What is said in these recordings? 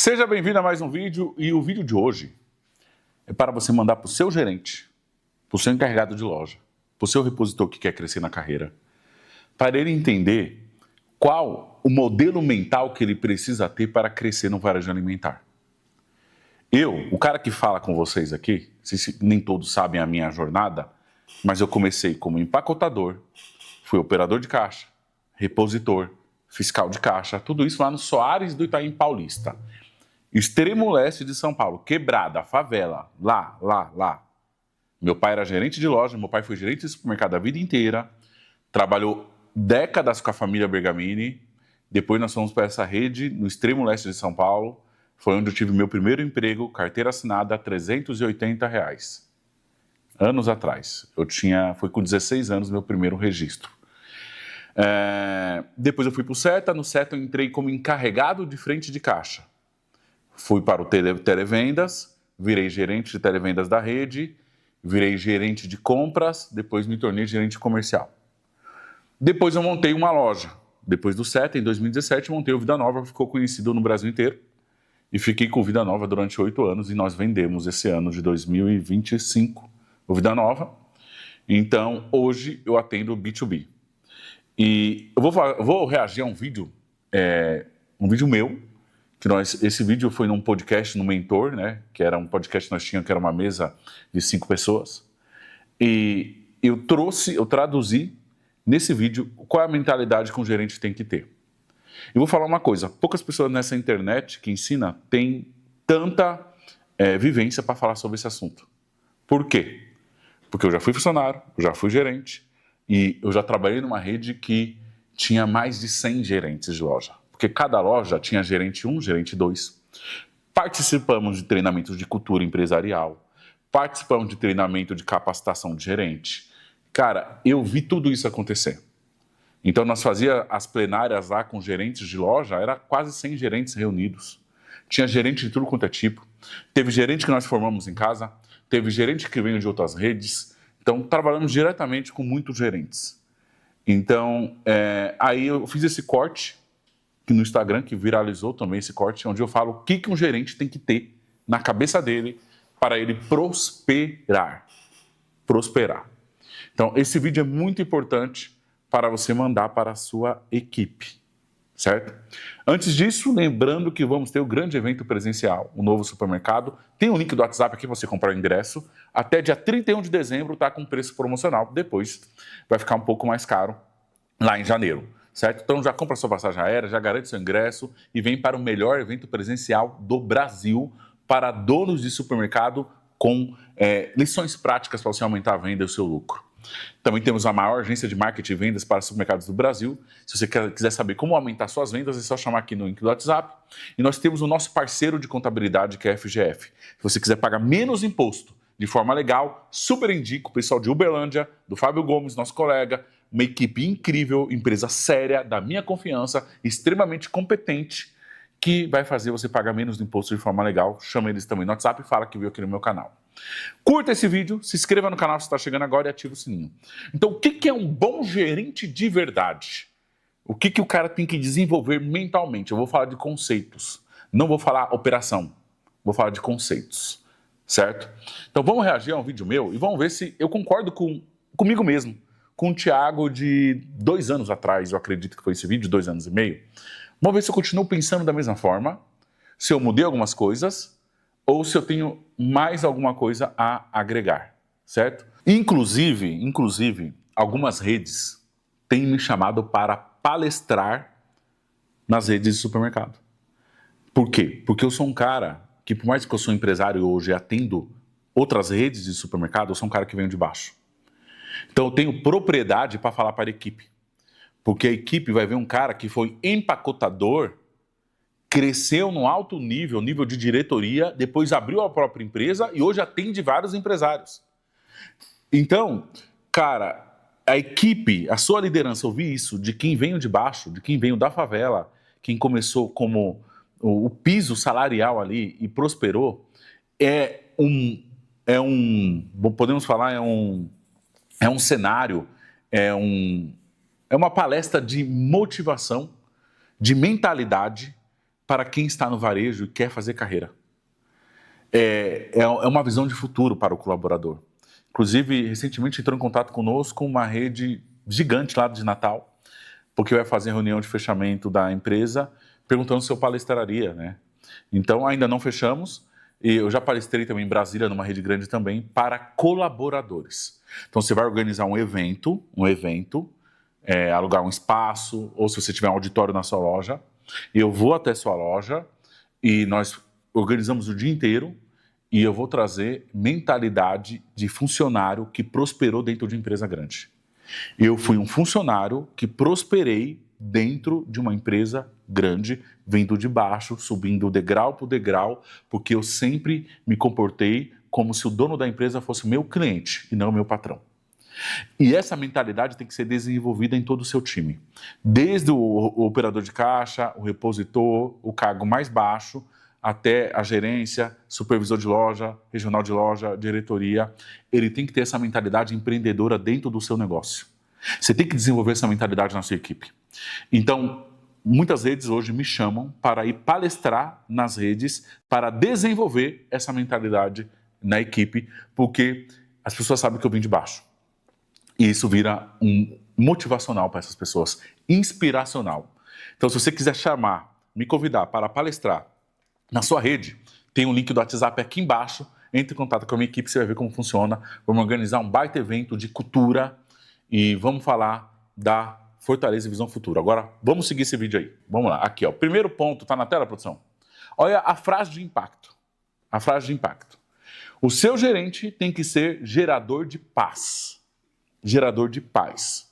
Seja bem-vindo a mais um vídeo, e o vídeo de hoje é para você mandar para o seu gerente, para o seu encarregado de loja, para o seu repositor que quer crescer na carreira, para ele entender qual o modelo mental que ele precisa ter para crescer no varejo alimentar. O cara que fala com vocês aqui, nem todos sabem a minha jornada, mas eu comecei como empacotador, fui operador de caixa, repositor, fiscal de caixa, tudo isso lá no Soares do Itaim Paulista. Extremo leste de São Paulo, quebrada, favela, lá. Meu pai era gerente de loja, meu pai foi gerente de supermercado a vida inteira, trabalhou décadas com a família Bergamini, depois nós fomos para essa rede no extremo leste de São Paulo, foi onde eu tive meu primeiro emprego, carteira assinada a R$380. Anos atrás, foi com 16 anos meu primeiro registro. Depois eu fui para o Seta, no Seta eu entrei como encarregado de frente de caixa. Fui para o Televendas, virei gerente de televendas da rede, virei gerente de compras, depois me tornei gerente comercial. Depois eu montei uma loja. Depois do Seta, em 2017, montei o Vida Nova, ficou conhecido no Brasil inteiro. E fiquei com o Vida Nova durante 8 anos e nós vendemos esse ano de 2025 o Vida Nova. Então, hoje eu atendo B2B. E eu vou reagir a um vídeo meu, esse vídeo foi num podcast no Mentor, né? Que era um podcast que nós tínhamos, que era uma mesa de 5 pessoas. E eu traduzi nesse vídeo qual é a mentalidade que um gerente tem que ter. E vou falar uma coisa, poucas pessoas nessa internet que ensina têm tanta vivência para falar sobre esse assunto. Por quê? Porque eu já fui funcionário, eu já fui gerente e eu já trabalhei numa rede que tinha mais de 100 gerentes de loja. Porque cada loja tinha gerente 1, gerente 2. Participamos de treinamentos de cultura empresarial, participamos de treinamento de capacitação de gerente. Cara, eu vi tudo isso acontecer. Então, nós fazíamos as plenárias lá com gerentes de loja, era quase 100 gerentes reunidos. Tinha gerente de tudo quanto é tipo. Teve gerente que nós formamos em casa, teve gerente que veio de outras redes. Então, trabalhamos diretamente com muitos gerentes. Então, aí eu fiz esse corte no Instagram, que viralizou também esse corte, onde eu falo o que um gerente tem que ter na cabeça dele para ele prosperar. Então, esse vídeo é muito importante para você mandar para a sua equipe, certo? Antes disso, lembrando que vamos ter o grande evento presencial, o novo supermercado. Tem um link do WhatsApp aqui para você comprar o ingresso. Até dia 31 de dezembro está com preço promocional. Depois vai ficar um pouco mais caro lá em janeiro, certo? Então já compra sua passagem aérea, já garante seu ingresso e vem para o melhor evento presencial do Brasil para donos de supermercado com lições práticas para você aumentar a venda e o seu lucro. Também temos a maior agência de marketing e vendas para supermercados do Brasil. Se você quiser saber como aumentar suas vendas, é só chamar aqui no link do WhatsApp. E nós temos o nosso parceiro de contabilidade, que é a FGF. Se você quiser pagar menos imposto de forma legal, super indico o pessoal de Uberlândia, do Fábio Gomes, nosso colega, uma equipe incrível, empresa séria, da minha confiança, extremamente competente, que vai fazer você pagar menos imposto de forma legal. Chama eles também no WhatsApp e fala que viu aqui no meu canal. Curta esse vídeo, se inscreva no canal se está chegando agora e ativa o sininho. Então, o que é um bom gerente de verdade? O que o cara tem que desenvolver mentalmente? Eu vou falar de conceitos, não vou falar operação, vou falar de conceitos, certo? Então, vamos reagir a um vídeo meu e vamos ver se eu concordo comigo mesmo, com o Thiago de 2 anos atrás, eu acredito que foi esse vídeo, 2 anos e meio. Vamos ver se eu continuo pensando da mesma forma, se eu mudei algumas coisas, ou se eu tenho mais alguma coisa a agregar, certo? Inclusive, algumas redes têm me chamado para palestrar nas redes de supermercado. Por quê? Porque eu sou um cara que, por mais que eu sou empresário hoje e atendo outras redes de supermercado, eu sou um cara que venho de baixo. Então eu tenho propriedade para falar para a equipe. Porque a equipe vai ver um cara que foi empacotador, cresceu num alto nível de diretoria, depois abriu a própria empresa e hoje atende vários empresários. Então, cara, a equipe, a sua liderança, ouvir isso de quem veio de baixo, de quem veio da favela, quem começou como o piso salarial ali e prosperou, podemos falar, é um cenário, é uma palestra de motivação, de mentalidade, para quem está no varejo e quer fazer carreira. É uma visão de futuro para o colaborador. Inclusive, recentemente entrou em contato conosco uma rede gigante lá de Natal, porque vai fazer reunião de fechamento da empresa, perguntando se eu palestraria, né? Então, ainda não fechamos, e eu já palestrei também em Brasília, numa rede grande também, para colaboradores. Então, você vai organizar um evento, alugar um espaço, ou se você tiver um auditório na sua loja, eu vou até sua loja e nós organizamos o dia inteiro e eu vou trazer mentalidade de funcionário que prosperou dentro de empresa grande. Eu fui um funcionário que prosperei dentro de uma empresa grande, vindo de baixo, subindo degrau por degrau, porque eu sempre me comportei como se o dono da empresa fosse meu cliente e não meu patrão. E essa mentalidade tem que ser desenvolvida em todo o seu time. Desde o operador de caixa, o repositor, o cargo mais baixo, até a gerência, supervisor de loja, regional de loja, diretoria. Ele tem que ter essa mentalidade empreendedora dentro do seu negócio. Você tem que desenvolver essa mentalidade na sua equipe. Então, muitas redes hoje me chamam para ir palestrar nas redes para desenvolver essa mentalidade na equipe, porque as pessoas sabem que eu vim de baixo. E isso vira um motivacional para essas pessoas, inspiracional. Então, se você quiser me convidar para palestrar na sua rede, tem um link do WhatsApp aqui embaixo, entre em contato com a minha equipe, você vai ver como funciona. Vamos organizar um baita evento de cultura e vamos falar da Fortaleza e Visão Futura. Agora, vamos seguir esse vídeo aí. Vamos lá, aqui ó. Primeiro ponto, tá na tela, produção? Olha a frase de impacto. A frase de impacto. O seu gerente tem que ser gerador de paz. Gerador de paz.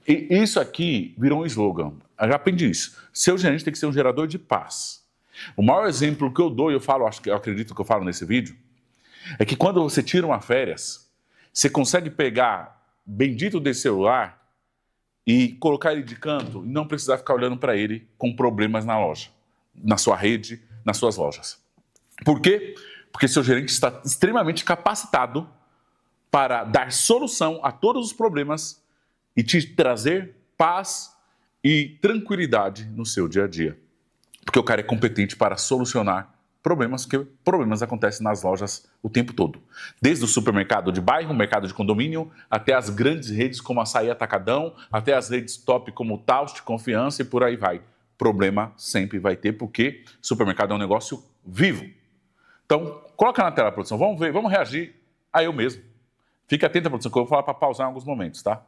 E isso aqui virou um slogan. Eu já aprendi isso. Seu gerente tem que ser um gerador de paz. O maior exemplo que eu dou, e eu acredito que eu falo nesse vídeo, é que quando você tira uma férias, você consegue pegar bendito desse celular e colocar ele de canto e não precisar ficar olhando para ele com problemas na loja, na sua rede, nas suas lojas. Por quê? Porque seu gerente está extremamente capacitado para dar solução a todos os problemas e te trazer paz e tranquilidade no seu dia a dia. Porque o cara é competente para solucionar problemas, porque problemas acontecem nas lojas o tempo todo. Desde o supermercado de bairro, mercado de condomínio, até as grandes redes como Açaí Atacadão, até as redes top como Taust, Confiança e por aí vai. Problema sempre vai ter, porque supermercado é um negócio vivo. Então, coloca na tela, produção. Vamos ver, vamos reagir a eu mesmo. Fique atento, produção, que eu vou falar para pausar em alguns momentos, tá?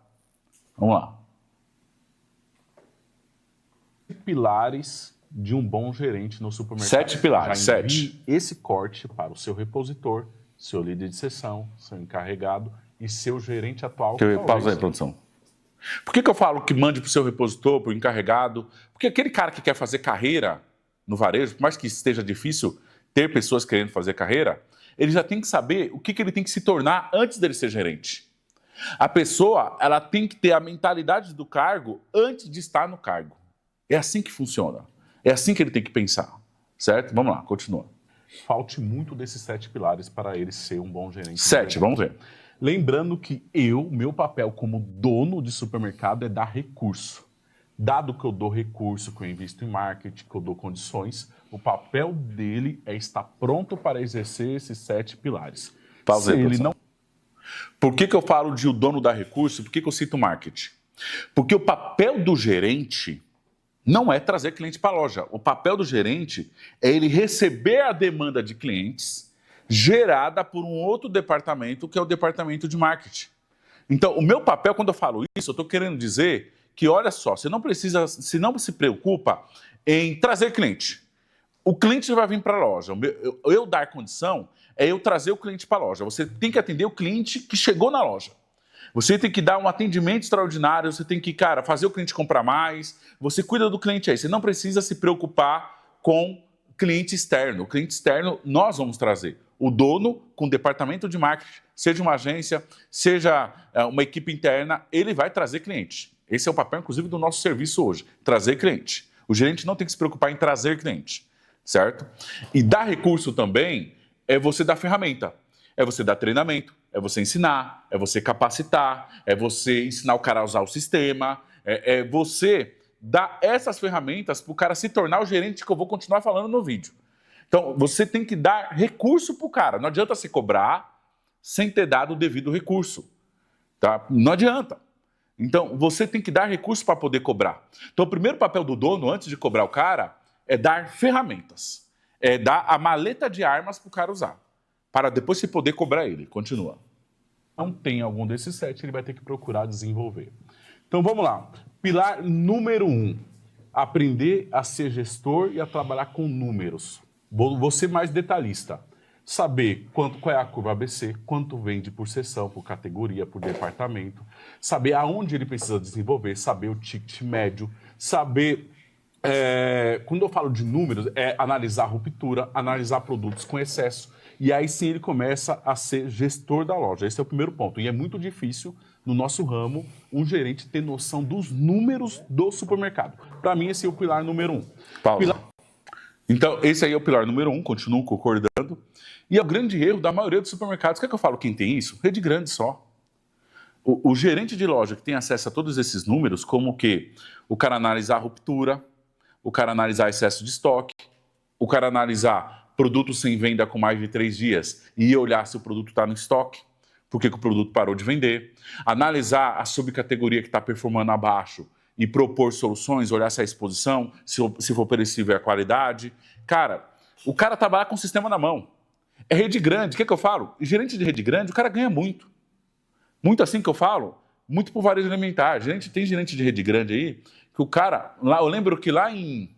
Vamos lá. Pilares de um bom gerente no supermercado. 7 pilares, 7. Esse corte para o seu repositor, seu líder de seção, seu encarregado e seu gerente atual. Pausa aí, produção. Por que eu falo que mande para o seu repositor, para o encarregado? Porque aquele cara que quer fazer carreira no varejo, por mais que esteja difícil ter pessoas querendo fazer carreira, ele já tem que saber o que ele tem que se tornar antes dele ser gerente. A pessoa, ela tem que ter a mentalidade do cargo antes de estar no cargo. É assim que funciona. É assim que ele tem que pensar. Certo? Vamos lá, continua. Falte muito desses 7 pilares para ele ser um bom gerente. 7, vamos ver. Lembrando que meu papel como dono de supermercado é dar recurso. Dado que eu dou recurso, que eu invisto em marketing, que eu dou condições, o papel dele é estar pronto para exercer esses 7 pilares. Pausa aí, ele não... Por que eu falo de o dono dar recurso? Por que eu cito marketing? Porque o papel do gerente não é trazer cliente para a loja. O papel do gerente é ele receber a demanda de clientes gerada por um outro departamento, que é o departamento de marketing. Então, o meu papel, quando eu falo isso, eu estou querendo dizer que, olha só, você não se preocupa em trazer cliente. O cliente vai vir para a loja. Eu dar condição é eu trazer o cliente para a loja. Você tem que atender o cliente que chegou na loja. Você tem que dar um atendimento extraordinário, você tem que, fazer o cliente comprar mais. Você cuida do cliente aí. Você não precisa se preocupar com cliente externo. O cliente externo nós vamos trazer. O dono, com o departamento de marketing, seja uma agência, seja uma equipe interna, ele vai trazer cliente. Esse é o papel, inclusive, do nosso serviço hoje, trazer cliente. O gerente não tem que se preocupar em trazer cliente, certo? E dar recurso também é você dar ferramenta, é você dar treinamento, é você ensinar, é você capacitar, é você ensinar o cara a usar o sistema, é você dar essas ferramentas para o cara se tornar o gerente que eu vou continuar falando no vídeo. Então, você tem que dar recurso para o cara. Não adianta você cobrar sem ter dado o devido recurso. Tá? Não adianta. Então, você tem que dar recurso para poder cobrar. Então, o primeiro papel do dono, antes de cobrar o cara, é dar ferramentas. É dar a maleta de armas para o cara usar. Para depois você poder cobrar ele. Continua. Não tem algum desses 7, ele vai ter que procurar desenvolver. Então, vamos lá. Pilar número 1. Aprender a ser gestor e a trabalhar com números. Vou ser mais detalhista. Saber qual é a curva ABC, quanto vende por seção, por categoria, por departamento. Saber aonde ele precisa desenvolver, saber o ticket médio, saber... quando eu falo de números, é analisar a ruptura, analisar produtos com excesso. E aí sim ele começa a ser gestor da loja. Esse é o primeiro ponto. E é muito difícil, no nosso ramo, um gerente ter noção dos números do supermercado. Para mim, esse é o pilar número 1. Paulo. Então, esse aí é o pilar número 1, continuo concordando. E é o grande erro da maioria dos supermercados. Quer que eu falo quem tem isso? Rede grande só. O gerente de loja que tem acesso a todos esses números, como que o cara analisar a ruptura, o cara analisar excesso de estoque, o cara analisar produto sem venda com mais de 3 dias e olhar se o produto está no estoque, por que o produto parou de vender, analisar a subcategoria que está performando abaixo e propor soluções, olhar se é a exposição, se for perecível é a qualidade. Cara, o cara trabalha com o sistema na mão. É rede grande, o que eu falo? Gerente de rede grande, o cara ganha muito. Muito assim que eu falo, muito por varejo alimentar. Tem gerente de rede grande aí, que o cara, lá, eu lembro que lá em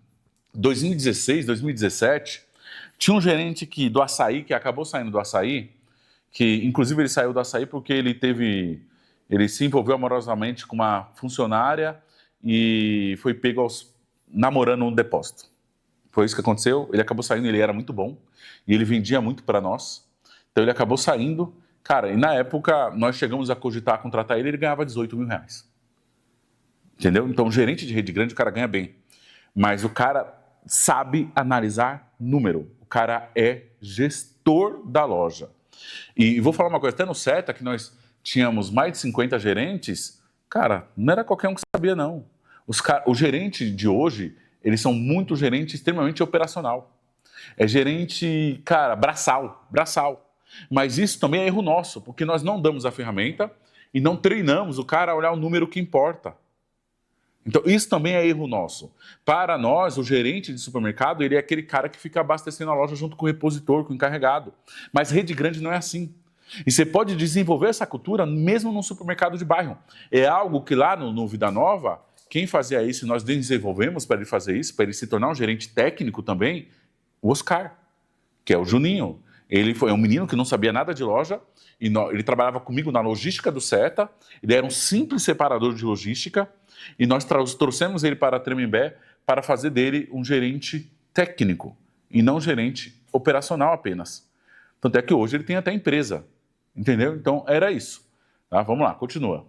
2016, 2017, tinha um gerente do açaí, que acabou saindo do açaí, que inclusive ele saiu do açaí porque ele se envolveu amorosamente com uma funcionária e foi pego namorando um depósito. Foi isso que aconteceu, ele acabou saindo, ele era muito bom e ele vendia muito para nós, então ele acabou saindo, cara, e na época nós chegamos a cogitar contratar ele ganhava 18 mil reais. Entendeu? Então, gerente de rede grande, o cara ganha bem. Mas o cara sabe analisar número. O cara é gestor da loja. E vou falar uma coisa, até no CETA, que nós tínhamos mais de 50 gerentes, cara, não era qualquer um que sabia, não. O gerente de hoje, eles são muito gerente extremamente operacional. É gerente, cara, braçal. Mas isso também é erro nosso, porque nós não damos a ferramenta e não treinamos o cara a olhar o número que importa. Então, isso também é erro nosso. Para nós, o gerente de supermercado, ele é aquele cara que fica abastecendo a loja junto com o repositor, com o encarregado. Mas rede grande não é assim. E você pode desenvolver essa cultura mesmo num supermercado de bairro. É algo que lá no Vida Nova, quem fazia isso, nós desenvolvemos para ele fazer isso, para ele se tornar um gerente técnico também, o Oscar, que é o Juninho. Ele foi um menino que não sabia nada de loja, e ele trabalhava comigo na logística do CETA, ele era um simples separador de logística, e nós trouxemos ele para a Tremembé para fazer dele um gerente técnico e não gerente operacional apenas. Tanto é que hoje ele tem até empresa, entendeu? Então era isso. Tá? Vamos lá, continua.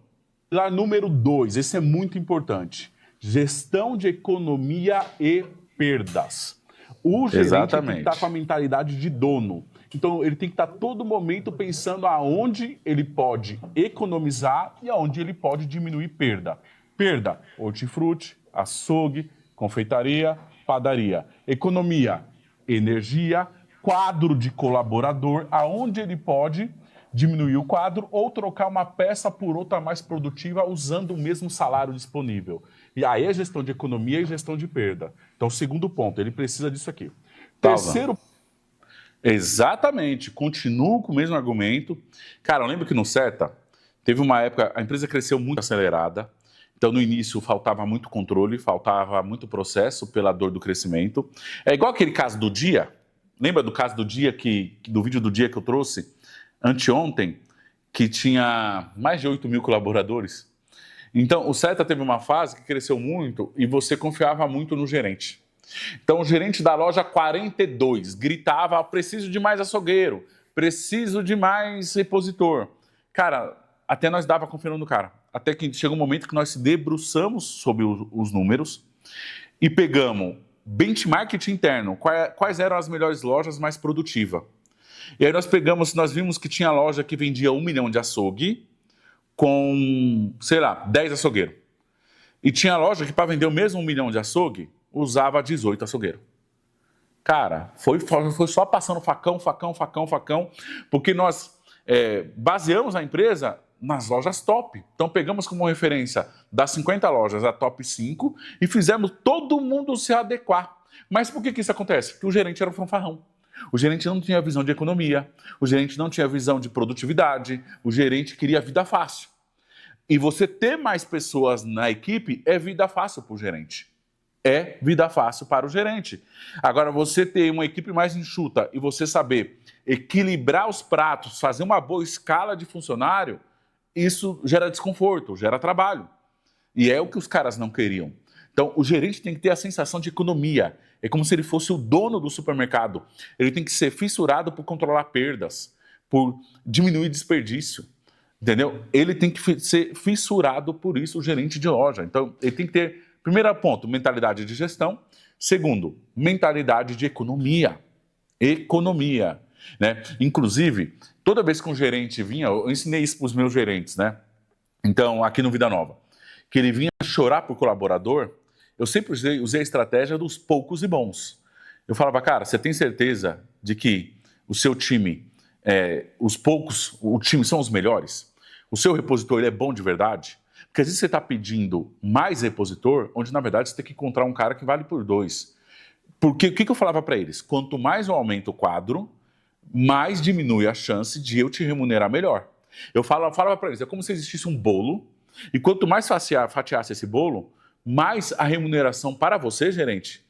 Pilar número 2, esse é muito importante. Gestão de economia e perdas. O gerente tem que estar com a mentalidade de dono. Então, ele tem que estar todo momento pensando aonde ele pode economizar e aonde ele pode diminuir perda. Perda, hortifruti, açougue, confeitaria, padaria. Economia, energia, quadro de colaborador, aonde ele pode diminuir o quadro ou trocar uma peça por outra mais produtiva usando o mesmo salário disponível. E aí é gestão de economia e gestão de perda. Então, segundo ponto, ele precisa disso aqui. Terceiro... Exatamente, continuo com o mesmo argumento. Cara, eu lembro que no CETA, teve uma época, a empresa cresceu muito acelerada, então no início faltava muito controle, faltava muito processo pela dor do crescimento. É igual aquele caso do dia, lembra do caso do dia, do vídeo do dia que eu trouxe, anteontem, que tinha mais de 8 mil colaboradores? Então o CETA teve uma fase que cresceu muito e você confiava muito no gerente. Então, o gerente da loja 42 gritava: preciso de mais açougueiro, preciso de mais repositor. Cara, até nós dava confiança no cara. Até que chegou um momento que nós se debruçamos sobre os números e pegamos benchmark interno, quais eram as melhores lojas mais produtivas. E aí nós vimos que tinha loja que vendia 1 milhão de açougue com, sei lá, 10 açougueiros. E tinha loja que para vender o mesmo 1 milhão de açougue, usava 18 açougueiros. Cara, foi só passando facão, porque nós baseamos a empresa nas lojas top. Então pegamos como referência das 50 lojas a top 5 e fizemos todo mundo se adequar. Mas por que isso acontece? Porque o gerente era um fanfarrão. O gerente não tinha visão de economia, o gerente não tinha visão de produtividade, o gerente queria vida fácil. E você ter mais pessoas na equipe é vida fácil para o gerente. É vida fácil para o gerente. Agora, você ter uma equipe mais enxuta e você saber equilibrar os pratos, fazer uma boa escala de funcionário, isso gera desconforto, gera trabalho. E é o que os caras não queriam. Então, o gerente tem que ter a sensação de economia. É como se ele fosse o dono do supermercado. Ele tem que ser fissurado por controlar perdas, por diminuir desperdício. Entendeu? Ele tem que ser fissurado por isso, o gerente de loja. Então, ele tem que ter, primeiro ponto, mentalidade de gestão. Segundo, mentalidade de economia. Economia. Né? Inclusive, toda vez que um gerente vinha, eu ensinei isso para os meus gerentes, né? Então, aqui no Vida Nova, que ele vinha chorar por colaborador, eu sempre usei a estratégia dos poucos e bons. Eu falava, cara, você tem certeza de que o seu time, os poucos, o time são os melhores? O seu repositor ele é bom de verdade? Porque às vezes você está pedindo mais repositor, onde na verdade você tem que encontrar um cara que vale por 2. Porque o que eu falava para eles? Quanto mais eu aumento o quadro, mais diminui a chance de eu te remunerar melhor. Eu falava para eles, é como se existisse um bolo, e quanto mais fatiasse esse bolo, mais a remuneração para você, gerente,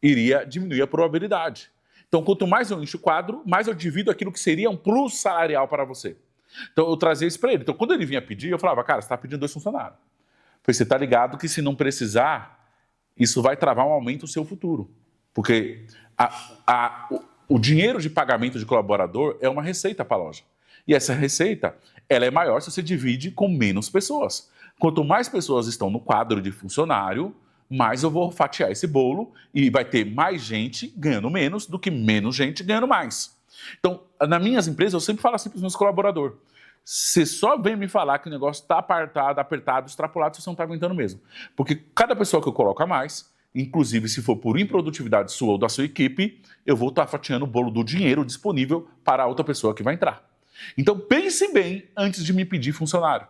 iria diminuir a probabilidade. Então, quanto mais eu encho o quadro, mais eu divido aquilo que seria um plus salarial para você. Então, eu trazia isso para ele. Então, quando ele vinha pedir, eu falava, cara, você está pedindo 2 funcionários. Você está ligado que se não precisar, isso vai travar um aumento no seu futuro. Porque o dinheiro de pagamento de colaborador é uma receita para a loja. E essa receita, ela é maior se você divide com menos pessoas. Quanto mais pessoas estão no quadro de funcionário, mais eu vou fatiar esse bolo e vai ter mais gente ganhando menos do que menos gente ganhando mais. Então, nas minhas empresas, eu sempre falo assim para os meus colaboradores, você só vem me falar que o negócio está apertado, extrapolado, se você não está aguentando mesmo. Porque cada pessoa que eu coloco a mais, inclusive se for por improdutividade sua ou da sua equipe, eu vou estar fatiando o bolo do dinheiro disponível para a outra pessoa que vai entrar. Então pense bem antes de me pedir funcionário,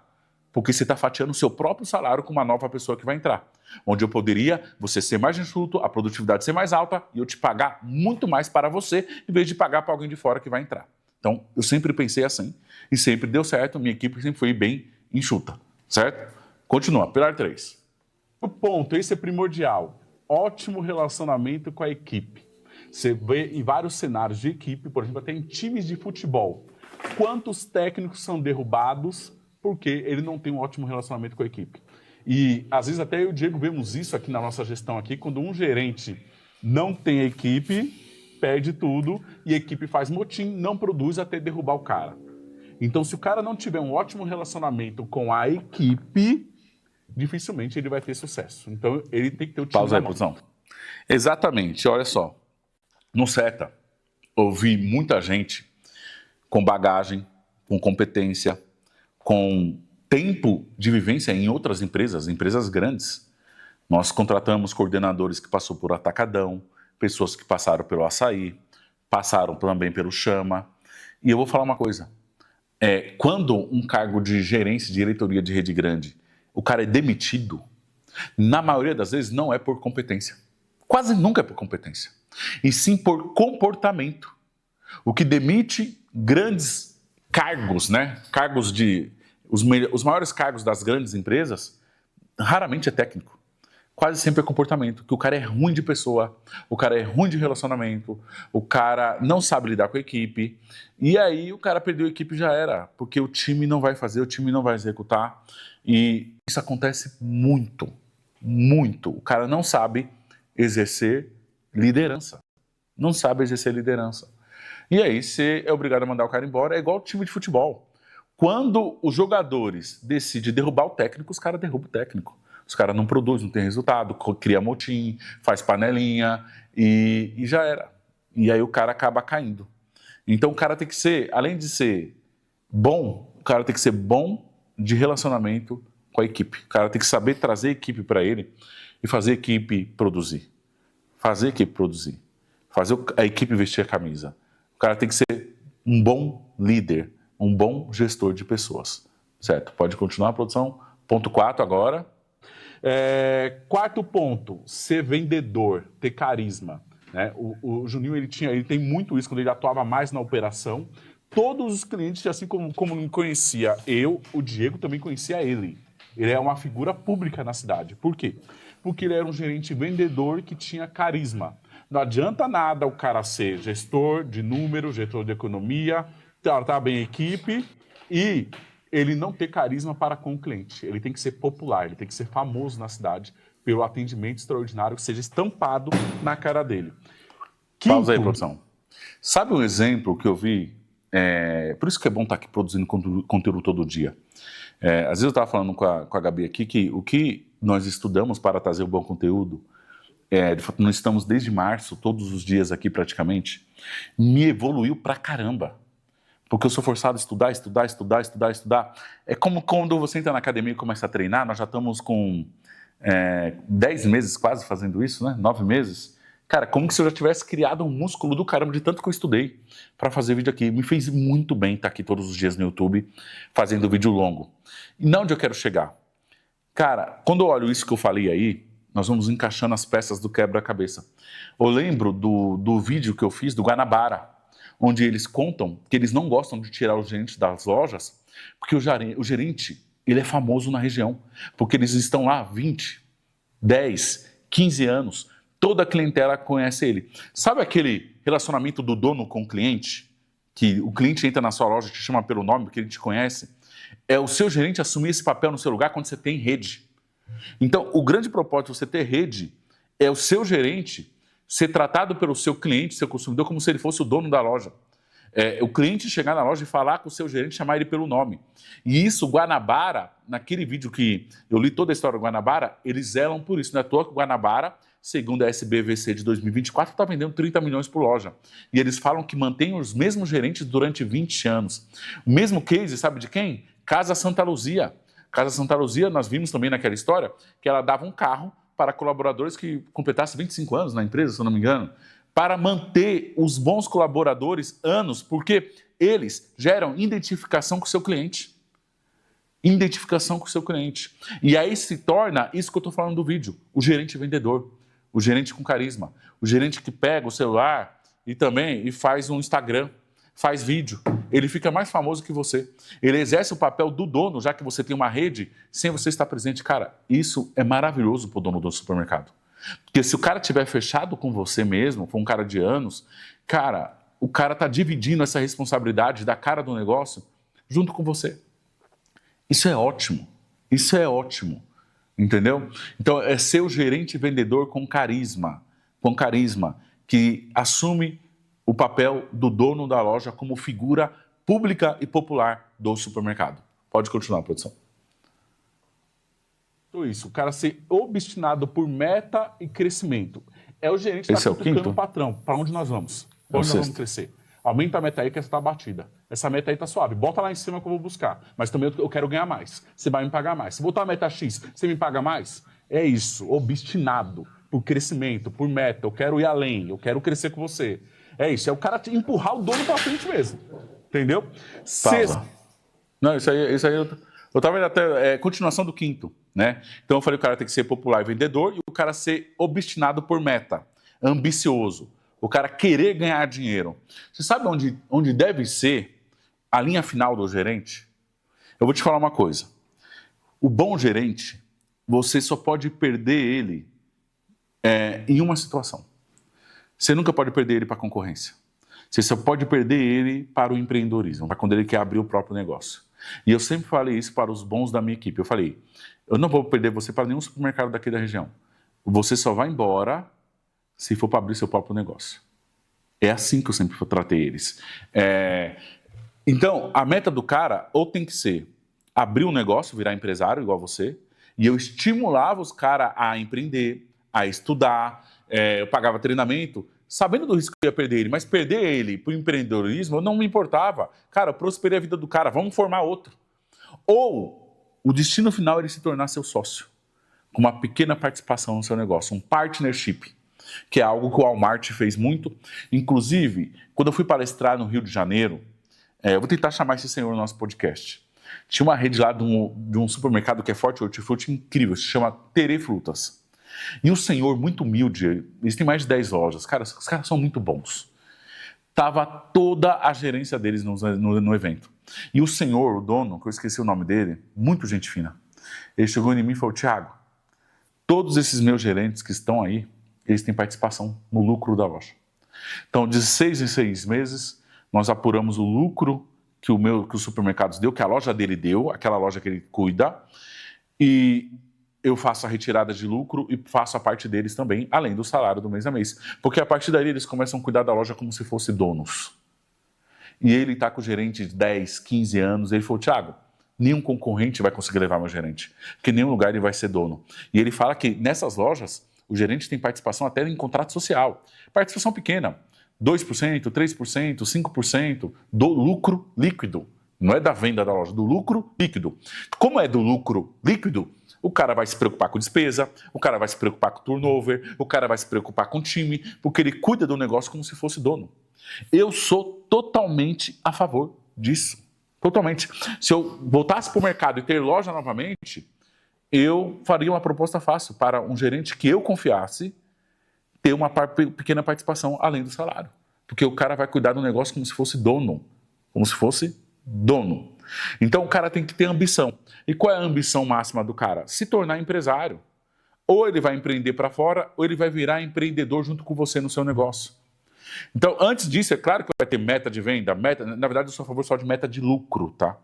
porque você está fatiando o seu próprio salário com uma nova pessoa que vai entrar. Onde eu poderia você ser mais enxuto, a produtividade ser mais alta e eu te pagar muito mais para você, em vez de pagar para alguém de fora que vai entrar. Então, eu sempre pensei assim e sempre deu certo, minha equipe sempre foi bem enxuta, certo? Continua, pilar 3. O ponto, esse é primordial. Ótimo relacionamento com a equipe. Você vê em vários cenários de equipe, por exemplo, até em times de futebol, quantos técnicos são derrubados porque ele não tem um ótimo relacionamento com a equipe. E às vezes até eu e o Diego vemos isso aqui na nossa gestão aqui, quando um gerente não tem a equipe, perde tudo e a equipe faz motim, não produz até derrubar o cara. Então, se o cara não tiver um ótimo relacionamento com a equipe, dificilmente ele vai ter sucesso. Então, ele tem que ter o time. Pausa aí, produção. Exatamente, olha só. No SETA, eu vi muita gente com bagagem, com competência, com tempo de vivência em outras empresas, empresas grandes. Nós contratamos coordenadores que passaram por Atacadão, pessoas que passaram pelo Açaí, passaram também pelo Chama. E eu vou falar uma coisa. Quando um cargo de gerência, de diretoria de rede grande, o cara é demitido, na maioria das vezes não é por competência. Quase nunca é por competência. E sim por comportamento. O que demite grandes cargos, né? Cargos de... Os maiores cargos das grandes empresas, raramente é técnico. Quase sempre é comportamento, que o cara é ruim de pessoa, o cara é ruim de relacionamento, o cara não sabe lidar com a equipe, e aí o cara perdeu a equipe e já era, porque o time não vai fazer, o time não vai executar, e isso acontece muito, muito. O cara não sabe exercer liderança, não sabe exercer liderança. E aí você é obrigado a mandar o cara embora, é igual o time de futebol. Quando os jogadores decidem derrubar o técnico, os caras derrubam o técnico. Os caras não produzem, não tem resultado, cria motim, faz panelinha e já era. E aí o cara acaba caindo. Então o cara tem que ser, além de ser bom, o cara tem que ser bom de relacionamento com a equipe. O cara tem que saber trazer a equipe para ele e fazer a equipe produzir. Fazer a equipe produzir. Fazer a equipe vestir a camisa. O cara tem que ser um bom líder, um bom gestor de pessoas. Certo? Pode continuar a produção. Ponto 4 agora. Quarto ponto, ser vendedor, ter carisma. Né? O Juninho ele tem muito isso quando ele atuava mais na operação. Todos os clientes, assim como me conhecia eu, o Diego também conhecia ele. Ele é uma figura pública na cidade. Por quê? Porque ele era um gerente vendedor que tinha carisma. Não adianta nada o cara ser gestor de número, gestor de economia, tratar bem a equipe e ele não ter carisma para com o cliente. Ele tem que ser popular, ele tem que ser famoso na cidade pelo atendimento extraordinário que seja estampado na cara dele. Pausa aí, produção. Sabe um exemplo que eu vi? Por isso que é bom estar aqui produzindo conteúdo todo dia. Às vezes eu estava falando com a Gabi aqui que o que nós estudamos para trazer um bom conteúdo, de fato, nós estamos desde março, todos os dias aqui praticamente, me evoluiu pra caramba. Porque eu sou forçado a estudar. É como quando você entra na academia e começa a treinar, nós já estamos com 10 meses quase fazendo isso, né? 9 meses. Cara, como se eu já tivesse criado um músculo do caramba de tanto que eu estudei para fazer vídeo aqui. Me fez muito bem estar aqui todos os dias no YouTube fazendo vídeo longo. E não onde eu quero chegar. Cara, quando eu olho isso que eu falei aí, nós vamos encaixando as peças do quebra-cabeça. Eu lembro do vídeo que eu fiz do Guanabara, onde eles contam que eles não gostam de tirar o gerente das lojas, porque o gerente ele é famoso na região, porque eles estão lá há 20, 10, 15 anos, toda a clientela conhece ele. Sabe aquele relacionamento do dono com o cliente? Que o cliente entra na sua loja e te chama pelo nome, porque ele te conhece? É o seu gerente assumir esse papel no seu lugar quando você tem rede. Então, o grande propósito de você ter rede é o seu gerente ser tratado pelo seu cliente, seu consumidor, como se ele fosse o dono da loja. O cliente chegar na loja e falar com o seu gerente, chamar ele pelo nome. E isso, o Guanabara, naquele vídeo que eu li toda a história do Guanabara, eles zelam por isso. Não é à toa que o Guanabara, segundo a SBVC de 2024, está vendendo 30 milhões por loja. E eles falam que mantém os mesmos gerentes durante 20 anos. O mesmo case, sabe de quem? Casa Santa Luzia. Casa Santa Luzia, nós vimos também naquela história, que ela dava um carro para colaboradores que completassem 25 anos na empresa, se eu não me engano, para manter os bons colaboradores anos, porque eles geram identificação com o seu cliente. Identificação com o seu cliente. E aí se torna isso que eu estou falando do vídeo, o gerente vendedor, o gerente com carisma, o gerente que pega o celular e faz um Instagram, faz vídeo. Ele fica mais famoso que você. Ele exerce o papel do dono, já que você tem uma rede, sem você estar presente. Cara, isso é maravilhoso para o dono do supermercado. Porque se o cara estiver fechado com você mesmo, com um cara de anos, cara, o cara está dividindo essa responsabilidade da cara do negócio junto com você. Isso é ótimo. Isso é ótimo. Entendeu? Então, é ser o gerente vendedor com carisma, que assume o papel do dono da loja como figura pública e popular do supermercado. Pode continuar, produção. Isso, o cara ser obstinado por meta e crescimento. É o gerente que está cutucando o patrão. Para onde nós vamos? Para onde nós vamos crescer? Aumenta a meta aí que essa está batida. Essa meta aí está suave. Bota lá em cima que eu vou buscar. Mas também eu quero ganhar mais. Você vai me pagar mais. Se botar a meta X, você me paga mais? É isso, obstinado por crescimento, por meta. Eu quero ir além, eu quero crescer com você. É isso, é o cara empurrar o dono para frente mesmo. Entendeu? Não, isso aí eu estava vendo até continuação do quinto, né? Então eu falei que o cara tem que ser popular e vendedor e o cara ser obstinado por meta, ambicioso. O cara querer ganhar dinheiro. Você sabe onde deve ser a linha final do gerente? Eu vou te falar uma coisa. O bom gerente, você só pode perder ele em uma situação. Você nunca pode perder ele para a concorrência. Você só pode perder ele para o empreendedorismo, para quando ele quer abrir o próprio negócio. E eu sempre falei isso para os bons da minha equipe. Eu falei, eu não vou perder você para nenhum supermercado daqui da região. Você só vai embora se for para abrir seu próprio negócio. É assim que eu sempre tratei eles. Então, a meta do cara ou tem que ser abrir um negócio, virar empresário igual você, e eu estimulava os caras a empreender, a estudar, eu pagava treinamento, sabendo do risco que eu ia perder ele, mas perder ele para o empreendedorismo, eu não me importava. Cara, eu prosperei a vida do cara, vamos formar outro. Ou o destino final é ele se tornar seu sócio, com uma pequena participação no seu negócio, um partnership, que é algo que o Walmart fez muito. Inclusive, quando eu fui palestrar no Rio de Janeiro, eu vou tentar chamar esse senhor no nosso podcast. Tinha uma rede lá de um supermercado que é forte hortifruti incrível, se chama Terê Frutas. E um senhor muito humilde, eles têm mais de 10 lojas, cara, os caras são muito bons. Tava toda a gerência deles no evento. E o senhor, o dono, que eu esqueci o nome dele, muito gente fina, ele chegou em mim e falou: Thiago, todos esses meus gerentes que estão aí, eles têm participação no lucro da loja. Então, de 6 em 6 meses, nós apuramos o lucro que os supermercados deu, que a loja dele deu, aquela loja que ele cuida, e eu faço a retirada de lucro e faço a parte deles também, além do salário do mês a mês. Porque a partir daí eles começam a cuidar da loja como se fossem donos. E ele está com o gerente de 10, 15 anos, ele falou: Thiago, nenhum concorrente vai conseguir levar meu gerente, porque em nenhum lugar ele vai ser dono. E ele fala que nessas lojas, o gerente tem participação até em contrato social. Participação pequena, 2%, 3%, 5% do lucro líquido. Não é da venda da loja, do lucro líquido. Como é do lucro líquido, o cara vai se preocupar com despesa, o cara vai se preocupar com turnover, o cara vai se preocupar com time, porque ele cuida do negócio como se fosse dono. Eu sou totalmente a favor disso. Totalmente. Se eu voltasse para o mercado e ter loja novamente, eu faria uma proposta fácil para um gerente que eu confiasse ter uma pequena participação além do salário. Porque o cara vai cuidar do negócio como se fosse dono. Como se fosse dono. Então o cara tem que ter ambição. E qual é a ambição máxima do cara? Se tornar empresário. Ou ele vai empreender para fora, ou ele vai virar empreendedor junto com você no seu negócio. Então, antes disso, é claro que vai ter meta de venda. Na verdade, eu sou a favor só de meta de lucro, tá?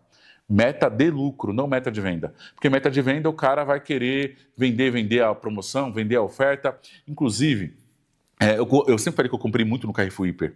Meta de lucro, não meta de venda. Porque meta de venda, o cara vai querer vender a promoção, vender a oferta. Inclusive, eu sempre falei que eu comprei muito no Carrefour Hiper.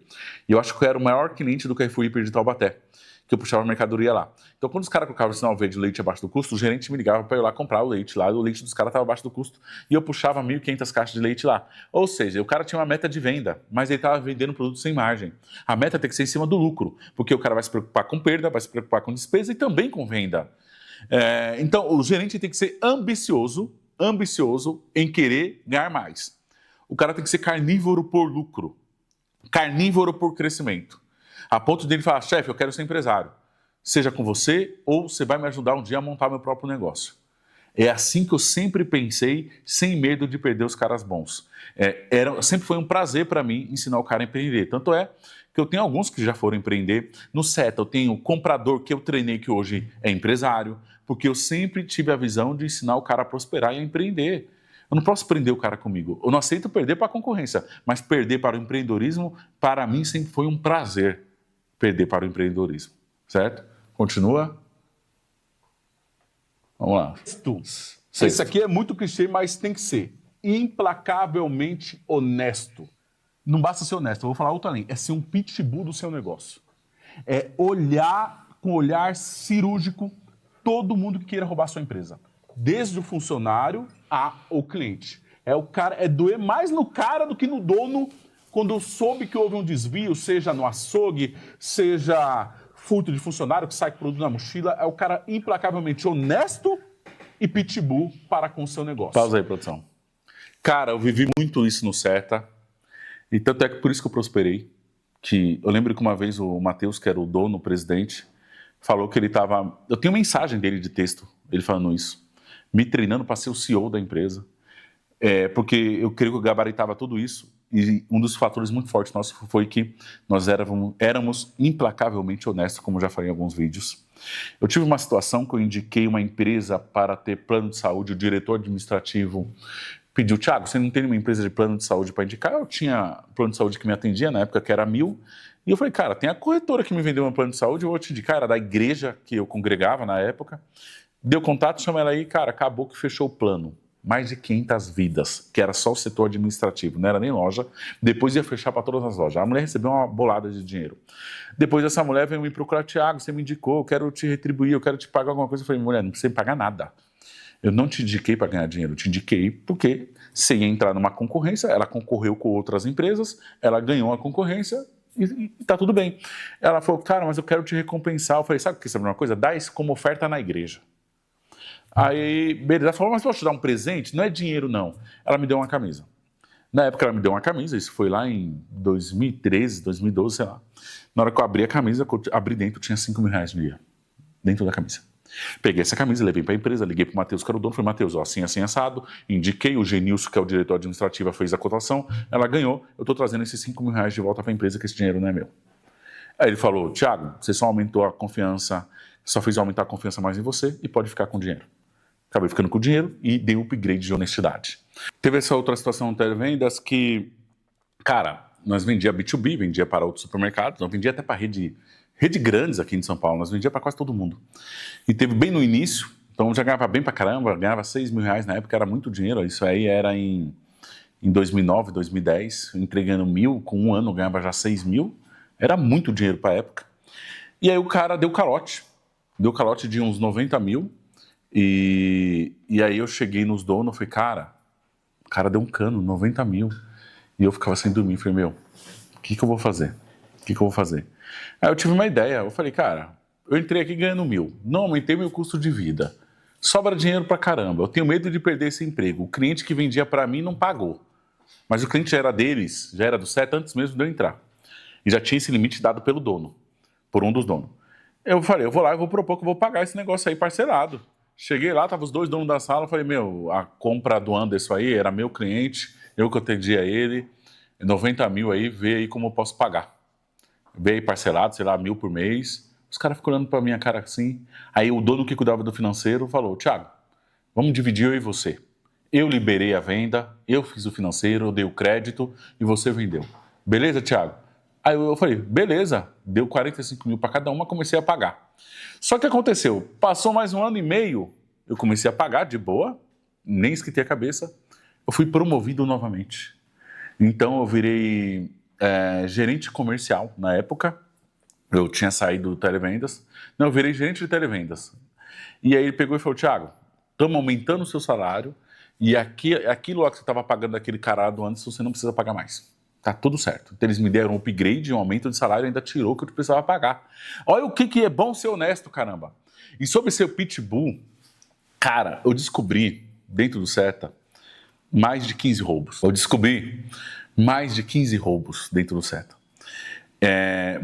E eu acho que eu era o maior cliente do Carrefour Hiper de Taubaté, que eu puxava a mercadoria lá. Então, quando os caras colocavam o sinal verde, leite abaixo do custo, o gerente me ligava para eu ir lá comprar o leite lá. O leite dos caras estava abaixo do custo e eu puxava 1.500 caixas de leite lá. Ou seja, o cara tinha uma meta de venda, mas ele estava vendendo produto sem margem. A meta tem que ser em cima do lucro, porque o cara vai se preocupar com perda, vai se preocupar com despesa e também com venda. Então, o gerente tem que ser ambicioso em querer ganhar mais. O cara tem que ser carnívoro por lucro, carnívoro por crescimento. A ponto dele falar: chefe, eu quero ser empresário. Seja com você ou você vai me ajudar um dia a montar meu próprio negócio. É assim que eu sempre pensei, sem medo de perder os caras bons. Sempre foi um prazer para mim ensinar o cara a empreender. Tanto é que eu tenho alguns que já foram empreender. No SETA eu tenho o comprador que eu treinei, que hoje é empresário, porque eu sempre tive a visão de ensinar o cara a prosperar e a empreender. Eu não posso prender o cara comigo. Eu não aceito perder para a concorrência, mas perder para o empreendedorismo, para mim, sempre foi um prazer perder para o empreendedorismo. Certo? Continua. Vamos lá. Esse aqui é muito clichê, mas tem que ser implacavelmente honesto. Não basta ser honesto, eu vou falar outro além. É ser um pitbull do seu negócio. É olhar com olhar cirúrgico todo mundo que queira roubar a sua empresa. Desde o funcionário ao cliente. É doer mais no cara do que no dono quando soube que houve um desvio, seja no açougue, seja furto de funcionário que sai com produto na mochila. É o cara implacavelmente honesto e pitbull para com o seu negócio. Pausa aí, produção. Cara, eu vivi muito isso no SETA. E tanto é que por isso que eu prosperei. Que eu lembro que uma vez o Matheus, que era o dono, o presidente, falou que ele estava... Eu tenho mensagem dele de texto, ele falando isso. Me treinando para ser o CEO da empresa. Porque eu creio que eu gabaritava tudo isso. E um dos fatores muito fortes nossos foi que nós éramos implacavelmente honestos, como já falei em alguns vídeos. Eu tive uma situação que eu indiquei uma empresa para ter plano de saúde, o diretor administrativo pediu: Thiago, você não tem nenhuma empresa de plano de saúde para indicar? Eu tinha plano de saúde que me atendia na época, que era 1.000, e eu falei: cara, tem a corretora que me vendeu um plano de saúde, eu vou te indicar, era da igreja que eu congregava na época. Deu contato, chama ela aí, cara, acabou que fechou o plano. Mais de 500 vidas, que era só o setor administrativo, não era nem loja. Depois ia fechar para todas as lojas. A mulher recebeu uma bolada de dinheiro. Depois essa mulher veio me procurar: Thiago, você me indicou, eu quero te retribuir, eu quero te pagar alguma coisa. Eu falei: mulher, não precisa me pagar nada. Eu não te indiquei para ganhar dinheiro, eu te indiquei porque você ia entrar numa concorrência, ela concorreu com outras empresas, ela ganhou a concorrência e tá tudo bem. Ela falou: cara, mas eu quero te recompensar. Eu falei: sabe o que? Sabe uma coisa? Dá isso como oferta na igreja. Aí, beleza, ela falou, mas posso te dar um presente? Não é dinheiro, não. Ela me deu uma camisa. Na época ela me deu uma camisa, isso foi lá em 2013, 2012, sei lá. Na hora que eu abri a camisa, abri dentro, tinha 5 mil reais no dia. Dentro da camisa. Peguei essa camisa, levei para a empresa, liguei para o Matheus, que era o dono, falei, Matheus, ó, assim, assim, assado, indiquei, o Genilson, que é o diretor administrativo, fez a cotação, ela ganhou, eu estou trazendo esses 5 mil reais de volta para a empresa, que esse dinheiro não é meu. Aí ele falou, Thiago, você só aumentou a confiança, só fez aumentar a confiança mais em você e pode ficar com o dinheiro. Acabei ficando com o dinheiro e dei um upgrade de honestidade. Teve essa outra situação no televendas que, cara, nós vendia B2B, vendia para outros supermercados, nós vendia até para rede grandes aqui em São Paulo, nós vendia para quase todo mundo. E teve bem no início, então já ganhava bem pra caramba, ganhava 6 mil reais na época, era muito dinheiro, isso aí era em 2009, 2010, entregando 1.000, com um ano ganhava já 6 mil, era muito dinheiro pra época. E aí o cara deu calote de uns 90 mil, e aí eu cheguei nos donos, falei, cara, o cara deu um cano, 90 mil, e eu ficava sem dormir, falei, meu, o que eu vou fazer? Aí eu tive uma ideia, eu falei, cara, eu entrei aqui ganhando 1.000, não aumentei meu custo de vida, sobra dinheiro pra caramba, eu tenho medo de perder esse emprego, o cliente que vendia pra mim não pagou, mas o cliente já era deles, já era do CETA antes mesmo de eu entrar, e já tinha esse limite dado pelo dono, por um dos donos. Eu falei, eu vou lá e vou propor que eu vou pagar esse negócio aí parcelado. Cheguei lá, tava os dois donos da sala, falei, meu, a compra do Anderson aí era meu cliente, eu que atendia ele, 90 mil aí, vê aí como eu posso pagar. Vê aí parcelado, sei lá, 1.000 por mês. Os caras ficam olhando pra minha cara assim. Aí o dono que cuidava do financeiro falou, Thiago, vamos dividir eu e você. Eu liberei a venda, eu fiz o financeiro, eu dei o crédito e você vendeu. Beleza, Thiago? Aí eu falei, beleza, deu 45 mil para cada uma, comecei a pagar. Só que aconteceu, passou mais 1 ano e meio, eu comecei a pagar de boa, nem esquentei a cabeça, eu fui promovido novamente. Então eu virei gerente comercial na época, eu tinha saído do televendas, não, eu virei gerente de televendas. E aí ele pegou e falou, Thiago, estamos aumentando o seu salário e aquilo lá que você estava pagando daquele cara do antes, você não precisa pagar mais. Tá tudo certo. Então eles me deram um upgrade, um aumento de salário, ainda tirou o que eu precisava pagar. Olha o que é bom ser honesto, caramba. E sobre ser o pitbull, cara, eu descobri, dentro do CETA, mais de 15 roubos. Eu descobri mais de 15 roubos dentro do CETA.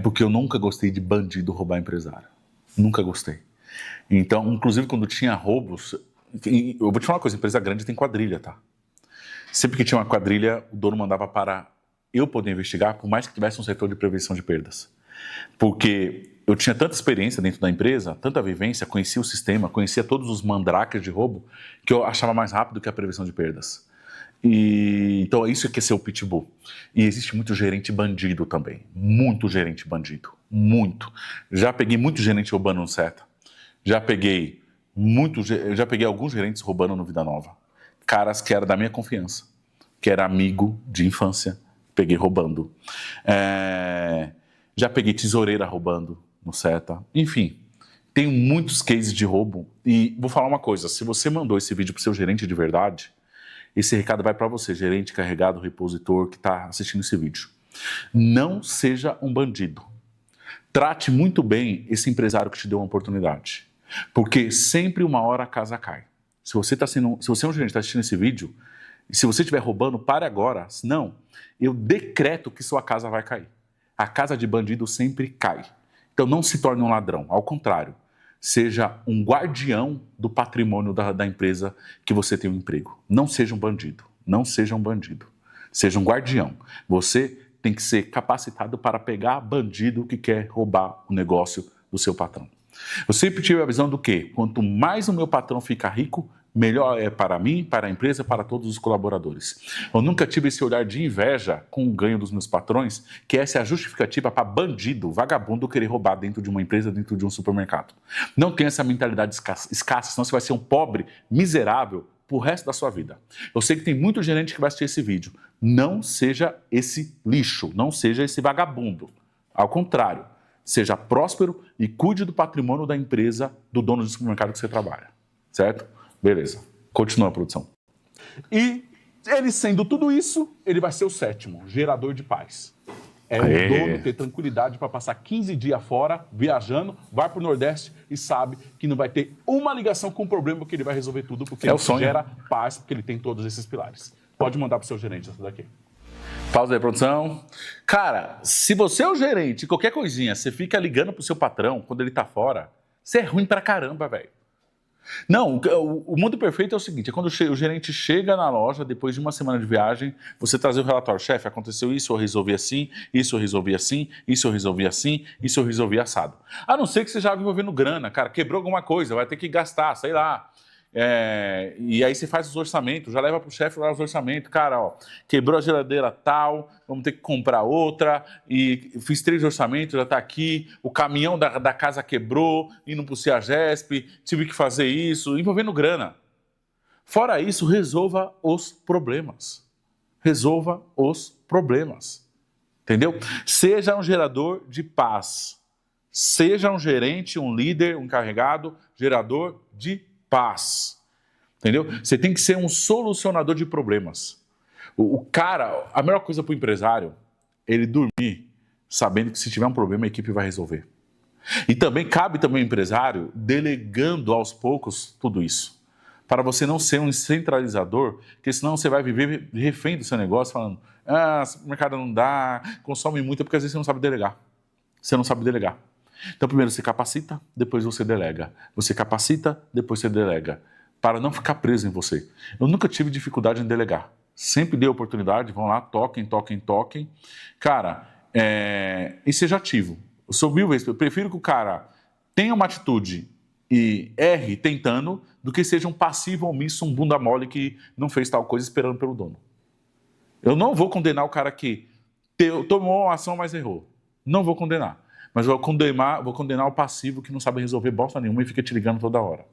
Porque eu nunca gostei de bandido roubar empresário. Nunca gostei. Então, inclusive, quando tinha roubos... Eu vou te falar uma coisa, empresa grande tem quadrilha, tá? Sempre que tinha uma quadrilha, o dono mandava para eu poder investigar, por mais que tivesse um setor de prevenção de perdas. Porque eu tinha tanta experiência dentro da empresa, tanta vivência, conhecia o sistema, conhecia todos os mandrakes de roubo, que eu achava mais rápido que a prevenção de perdas. Então isso que é ser o pitbull. E existe muito gerente bandido também. Muito gerente bandido. Muito. Já peguei muito gerente roubando no CETA. Já peguei alguns gerentes roubando no Vida Nova. Caras que eram da minha confiança, que era amigo de infância, peguei roubando. Já peguei tesoureira roubando no CETA. Enfim, tenho muitos cases de roubo. E vou falar uma coisa, se você mandou esse vídeo para o seu gerente de verdade, esse recado vai para você, gerente, carregado, repositor, que está assistindo esse vídeo. Não seja um bandido. Trate muito bem esse empresário que te deu uma oportunidade. Porque sempre uma hora a casa cai. Se você é um gerente que está assistindo esse vídeo, e se você estiver roubando, pare agora. Senão, eu decreto que sua casa vai cair. A casa de bandido sempre cai. Então não se torne um ladrão. Ao contrário, seja um guardião do patrimônio da empresa que você tem um emprego. Não seja um bandido. Não seja um bandido. Seja um guardião. Você tem que ser capacitado para pegar bandido que quer roubar o negócio do seu patrão. Eu sempre tive a visão do que, quanto mais o meu patrão ficar rico, melhor é para mim, para a empresa, para todos os colaboradores. Eu nunca tive esse olhar de inveja com o ganho dos meus patrões, que essa é a justificativa para bandido, vagabundo querer roubar dentro de uma empresa, dentro de um supermercado. Não tenha essa mentalidade escassa, senão você vai ser um pobre, miserável, pro resto da sua vida. Eu sei que tem muito gerente que vai assistir esse vídeo. Não seja esse lixo, não seja esse vagabundo. Ao contrário, seja próspero e cuide do patrimônio da empresa, do dono do supermercado que você trabalha. Certo? Beleza. Continua a produção. E ele sendo tudo isso, ele vai ser o sétimo, gerador de paz. É o dono ter tranquilidade para passar 15 dias fora, viajando, vai para o Nordeste e sabe que não vai ter uma ligação com problema, porque ele vai resolver tudo, porque ele gera paz, porque ele tem todos esses pilares. Pode mandar para o seu gerente essa daqui. Pausa aí, produção. Cara, se você é o gerente, qualquer coisinha, você fica ligando pro seu patrão quando ele tá fora, você é ruim pra caramba, velho. Não, o mundo perfeito é o seguinte, é quando o gerente chega na loja, depois de uma semana de viagem, você trazer o relatório, chefe, aconteceu isso, eu resolvi assim, isso eu resolvi assim, isso eu resolvi assim, isso eu resolvi assado. A não ser que você já envolvendo grana, cara, quebrou alguma coisa, vai ter que gastar, sei lá. E aí você faz os orçamentos, já leva pro chefe lá os orçamentos, cara, ó, quebrou a geladeira tal, vamos ter que comprar outra, e fiz 3 orçamentos, já tá aqui, o caminhão da casa quebrou, indo pro CEAGESP, tive que fazer isso, envolvendo grana. Fora isso, resolva os problemas. Resolva os problemas. Entendeu? Seja um gerador de paz. Seja um gerente, um líder, um encarregado, gerador de paz, entendeu? Você tem que ser um solucionador de problemas. O cara, a melhor coisa para o empresário, ele dormir sabendo que se tiver um problema a equipe vai resolver. E também cabe também ao empresário delegando aos poucos tudo isso, para você não ser um centralizador, porque senão você vai viver refém do seu negócio falando, o mercado não dá, consome muito, porque às vezes você não sabe delegar. Você não sabe delegar. Então, primeiro você capacita, depois você delega. Você capacita, depois você delega. Para não ficar preso em você. Eu nunca tive dificuldade em delegar. Sempre dei oportunidade, vão lá, toquem. Cara, e seja ativo. Eu sou 1000 vezes, eu prefiro que o cara tenha uma atitude e erre tentando, do que seja um passivo omisso, um bunda mole que não fez tal coisa esperando pelo dono. Eu não vou condenar o cara que tomou uma ação, mas errou. Não vou condenar. Mas vou condenar o passivo que não sabe resolver bosta nenhuma e fica te ligando toda hora.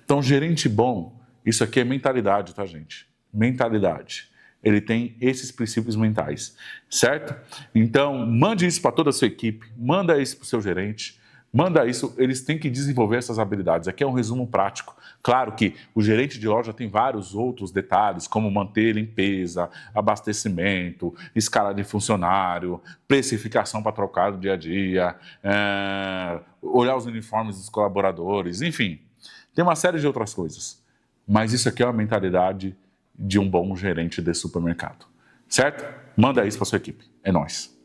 Então, gerente bom, isso aqui é mentalidade, tá, gente? Mentalidade. Ele tem esses princípios mentais, certo? Então, mande isso para toda a sua equipe, manda isso para o seu gerente, manda isso, eles têm que desenvolver essas habilidades. Aqui é um resumo prático. Claro que o gerente de loja tem vários outros detalhes, como manter limpeza, abastecimento, escala de funcionário, precificação para trocar no dia a dia, olhar os uniformes dos colaboradores, enfim. Tem uma série de outras coisas. Mas isso aqui é a mentalidade de um bom gerente de supermercado. Certo? Manda isso para sua equipe. É nóis.